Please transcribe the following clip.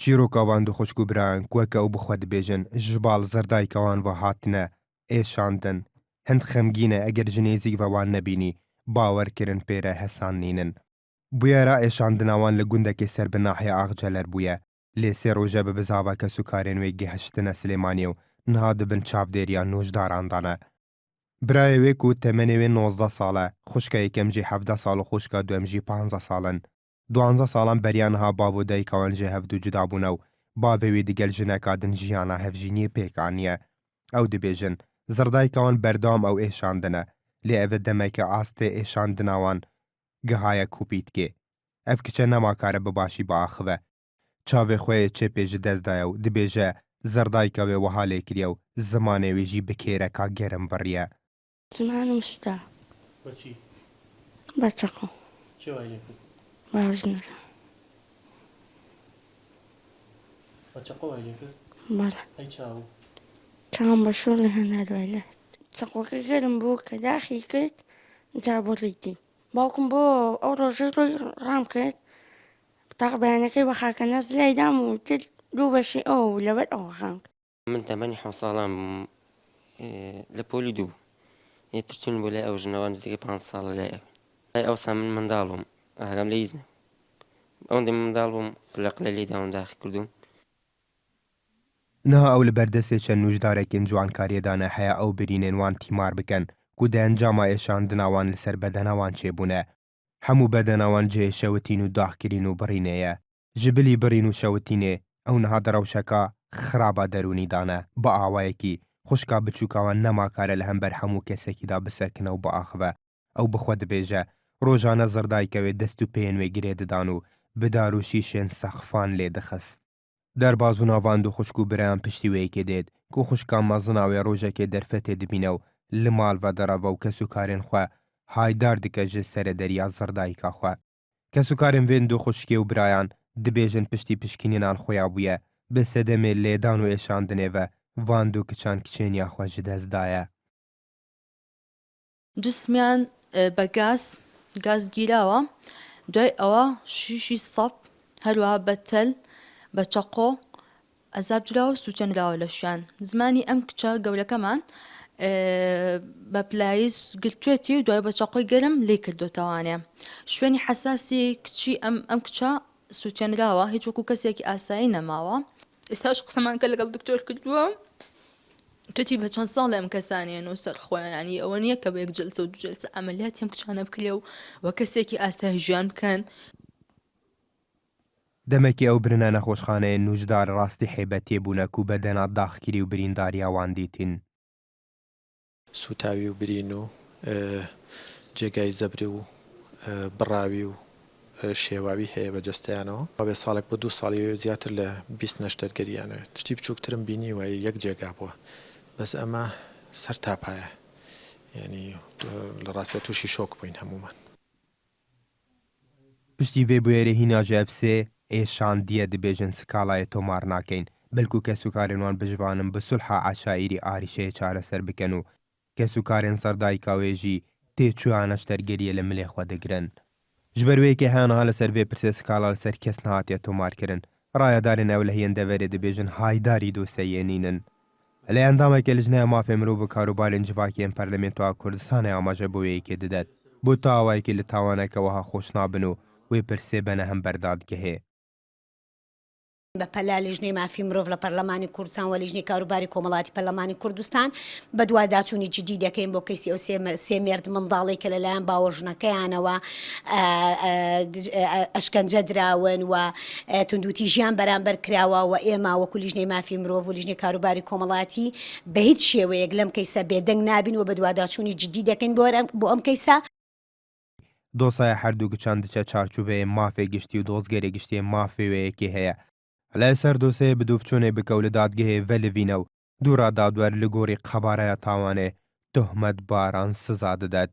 چیرۆکاوان دوخۆشک و برایان وەکە ئەو بخوا دەبێژن ژباڵ زەردایکەوان بە هاتنە ئێشاندن هەند خەمگینە ئەگەر ژنێزی بەوان نەبینی باوەرکردن پێرە هەسان نینن بویێرە ئێشاندناوان لە گوندەکەی سەر بەناحی ئاغجەلەر بووە لێ سێ ڕۆژە بە بزاوا کە سوکارێن وێ گەهشتنە سلێمانیە و نها دەبن چاودێریان نۆژداراندانە برایەوێک و تەمەنێوێ 19 ساڵە خوشکە یەکەمجی 17 ساڵ و خوشکە دوێمژی 15 ساڵن 12 ساڵان بەریانها باودایکەوان ژێ هەفتوو جودابوونە و باوێوی دیگەل ژنەکادن ژیانە هەفژینیە پێکانیە ئەو دەبێژن زەردایکەوان بەردام ئەو ئێشاندنە لێ ئەوە دەمەکە ئاستێ ئێشاندناوان گەهایە کوپیتکێ ئەف کچە نەماکارە بەباشی بەئاخوە چاوێ خۆیە چێ پێژ دەستدایە و دەبێژە زەردایکەوێ وەها لێکریە و زمانێوێژی بکێرەکە گەرم بڕیە زمانم سودا بەچی؟ بەچەقۆ چێ وای لێ کرد؟ باژنەکە بەچەقۆ وای لێ کرد؟ بەڵێ ئەی چاو چاوم بە شۆڵی هەنا دوای لێت چەقۆکە گەرم بوو کە داخی کرد جا بۆ ڕیتی باوکم بۆ ئەو ڕۆژەی ڕۆی ڕام کرد تاق بەیانەکەی بە خاکە نەس لای دام و تر دوو بەشی ئەو لەبەر ئەوە خام من تەمەنی 7 ساڵم لە پۆلی دوو یەتر چون بۆ لای ئەو ژنەوە نزیکەی 5 ساڵە لای ئەو لای ئەوسا من منداڵ بووم ئاگام لە هیچ ئەوەندەی منداڵ بووم قلەقلە لێ داوم داخی کردووم نها ئەو لە بەردەستێ چەند نوژدارێکین جوانکاریەدانە هەیە ئەو برینێنوان تیمار بکەن و دەنجاما ئێشاندناوان لەسەر بەدەناوان چێبوونە هەموو بەدەناوان جێ شەوتین و داخکردین و بڕینەیە ژبلی بڕین و شەوتینێ ئەو نەها دەڕەوشەکە خراپە دەرونیدانە بە ئاوایەکی خوشکا بچووکاوان نەماکارە لە هەمبەر هەموو کەسێکیدا بسەکنە و بە ئاخوە ئەو بخوا دەبێژە ڕۆژانە زەردایکەوێ دەست و پێنوێ گرێ دەدان و بدار و شیشێن سەخفان لێ دەخست دەرباز بووناوان و خوشک و برایان پشتی وەیەکێ دێت کو خوشکان مەزناوێ ڕۆژێکێ دەرفەتێ دبینە و لە ماڵڤە دەڕەوە و کەس و کارێن خوێ هایدار دکە ژە سەرە دەریا زەردایکا خوێ کەس و کارێن وێن دوو خوشکێ و برایان دبێژن پشتی پشکینێنان خۆیا بووە بە سەدەمێ لێدان و ئێشاندنێڤە وان دوو کچان کچێنیا خۆ ژ دەستدایە جسمیان بە گاز گیراوە دوای ئەوە شیشی سەپ هەروەها بەتەل بە چەقۆ ئەزاب جراوە سووتێنراوە لەشیان زمانی ئەم کچە گەورەکەمان بە پلایس گرتوێتی و دوای بە چەقۆی گەرم لێ کردوتەوانێ شوێنی حەساسی کچی ئەم کچە سووتێنراوە هیچ وەکو کەسێکی ئاسایی نەماوە ئێستاش قسەمان کە لەگەڵ دکتۆر کردووە توتی بە چەند ساڵ ئەم کەسانیان و سەر خۆیانانی ئەوە نییە کە بە یەک جلسە و دو جلسە ئەمەلیاتی ئەم کچانە بکرێ و وە کەسێکی ئاسایی ژیان بکەن دەمەکی ئەو برنە نەخۆشخانەیە نوژدار ڕاستی حیبەتێ بوونەک و بەدەنا داخکری و برینداریاوان دیتین سوتاوی و برین و جێگای زەبر و بڕاوی و شێواوی هەیە بە جەستەیانەوە بێ ساڵێک بۆ 2 ساڵی زیاتر لە 20 نەشتەرگەریانە تشتی بچووکترم بینی وای یەک جێگا بووە بەس ئەمە سەر تاپایە یعنی لە ڕاستە تووشی شۆک بووین هەمومان پشتی بێ بوێرە هیناژە ئەفسێ ئێشاندیە دەبێژن سکاڵایە تۆمار ناکەین بەلکو کەس و کارێنوان بژوانم بە سولحە عاشایری ئاریشەیە چارەسەر بکەن و کەس و کارێن سەردایکاوێژی تێچوانە شتەرگەریە لە ملێخوا دەگرن ژبەروەیەکی هەیانەها لەسەر بێ پرسێ سکاڵا لەسەر کەس نهاتێ تۆمارکردن ڕایەدارێن ئەو لە هێندەڤەرێ دەبێژن هایداری دۆسەیێنینن لە ئەندامێکە لژنەیە مافێ مرۆڤ بە کاروبارێن جڤاکیان پەرلەمێنتوە کوردستانی ئاماژە بۆ یەکێ دەدات بۆ تا ئاوایەکی لە تاوانەکەوەها خۆش نابن و وێ پرسێ بەنە هەم بەردادگەهەیە بە پەلا لیژنەی مافی مرۆڤ لە پەرلەمانی کوردستان و لیژنەی کاروباری کۆمەڵاتی پەرلەمانی کوردستان بە دوای داچوونی جدی دەکەین بۆ کەسی ئەو سێ مێرد منداڵی کە لەلایەن باوەژنەکەیانەوە ئەشکەنجە دراون و توندوتی ژیان بەرامبەر کراوە و ئێمە وەکو لیژنەی مافی مرۆڤ و لیژنەی کاروباری کۆمەڵاتی بە هیچ شێوەیەک لەم کەیسە بێدەنگ نابین و بە دوای داچوونی جدی دەکەین بۆ ئەم کەیسە دۆسایە هەردوو گچان دچە چارچوبەیە مافێ گشتی و دۆزگەرێ گشتێ مافێوەیەکی هەیە لای سەر دۆسەیە بدووفچۆنێ بکە و لە دادگەهەیە ڤەلڤینە و دوورا دادوەر لە گۆڕی قەبارەیە تاوانێ تۆهمەت باران سزا دەدات